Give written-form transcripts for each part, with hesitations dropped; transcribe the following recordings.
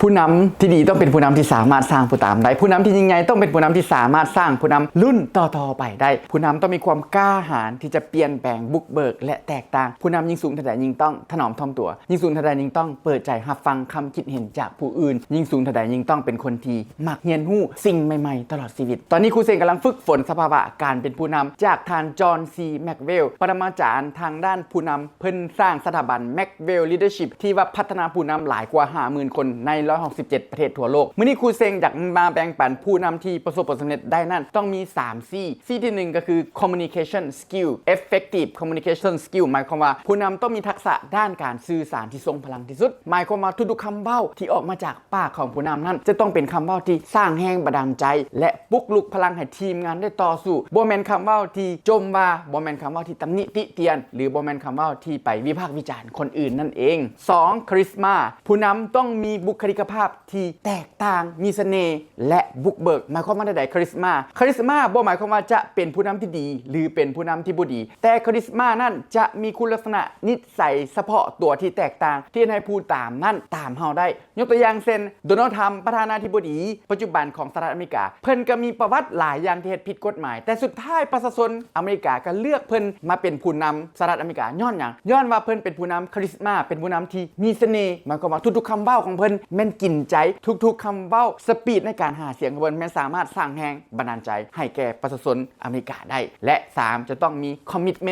ผู้นำที่ดีต้องเป็นผู้นำที่สามารถสร้างผู้ตามได้ผู้นำที่ยิ่งใหญ่ต้องเป็นผู้นำที่สามารถสร้างผู้นำรุ่นต่อๆไปได้ผู้นำต้องมีความกล้าหาญที่จะเปลี่ยนแปลงบุกเบิกและแตกต่างผู้นำยิ่งสูงเท่าใดยิ่งต้องถนอมถ่อมตัวยิ่งสูงเท่าใดยิ่งต้องเปิดใจรับฟังคำคิดเห็นจากผู้อื่นยิ่งสูงเท่าใดยิ่งต้องเป็นคนที่มักเรียนรู้สิ่งใหม่ๆตลอดชีวิตตอนนี้ครูเซงกำลังฝึกฝนสภาวะการเป็นผู้นำจากท่านจอห์นซีแม็กเวลปรมาจารย์ทางด้านผู้นำเพิ่นสร้างสถาบันแม็กเวลลีดเดอร์ชิพที่ว่าพัฒนาผู้นำหลายกว่า 50,000 คนใน167ประเทศทั่วโลกมื้อนี้ครูเซงอยากมาแบ่งปันผู้นำที่ประสบผลสำเร็จได้นั่นต้องมี3 C ที่1ก็คือ communication skill effective communication skill หมายความว่าผู้นำต้องมีทักษะด้านการสื่อสารที่ทรงพลังที่สุดหมายความว่าทุกๆคำเว้าที่ออกมาจากปากของผู้นำนั้นจะต้องเป็นคำเว้าที่สร้างแรงบันดาลใจและปลุกลุกพลังให้ทีมงานได้ต่อสู้บ่แม่นคำเว้าที่จมว่าบ่แม่นคำเว้าที่ตำหนิติเตียนหรือบ่แม่นคำเว้าที่ไปวิพากษ์วิจารณ์คนอื่นนั่นเอง2คาริสมาผู้นำต้องมีบุคลิกภาพที่แตกต่างมีเสน่ห์และบุกเบิกหมายความว่าใดๆคาริสมาบ่หมายความว่าจะเป็นผู้นำที่ดีหรือเป็นผู้นำที่บ่ดีแต่คาริสมานั่นจะมีคุณลักษณะนิสัยเฉพาะตัวที่แตกต่างที่ให้ผู้ตามนั่นตามเฮาได้ยกตัวอย่างเช่นโดนัลด์ทรัมป์ประธานาธิบดีปัจจุบันของสหรัฐอเมริกาเพิ่นก็มีประวัติหลายอย่างที่เฮ็ดผิดกฎหมายแต่สุดท้ายประชาชนอเมริกาก็เลือกเพิ่นมาเป็นผู้นำสหรัฐอเมริกาย้อนหยังย้อนว่าเพิ่นเป็นผู้นำคาริสมาเป็นผู้นำที่มีเสน่ห์หมายความว่าทุกๆคำเว้าของเพิ่นแม่นกินใจทุกๆคำเว้าสปีดในการหาเสียงของเพิ่นแม่นสามารถสร้างแรงบันดาลใจให้แก่ประชาชนอเมริกาได้และ3จะต้องมีคอมมิตเม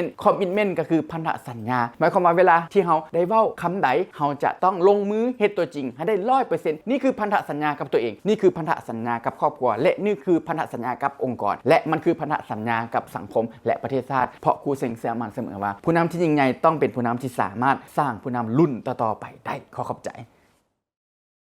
นต์ก็คือพันธสัญญาหมายความว่าเวลาที่เฮาได้เว้าคำใดเฮาจะต้องลงมือเฮ็ดตัวจริงให้ได้ 100% นี่คือพันธสัญญากับตัวเองนี่คือพันธสัญญากับครอบครัวและนี่คือพันธสัญญากับองค์กรและมันคือพันธสัญญากับสังคมและประเทศชาติเพราะครูเซ็งเสียมันเสมอว่าผู้นำที่ยิ่งใหญ่ต้องเป็นผู้นำที่สามารถสร้างผู้นำรุ่นต่อๆไปได้ขอขอบใจ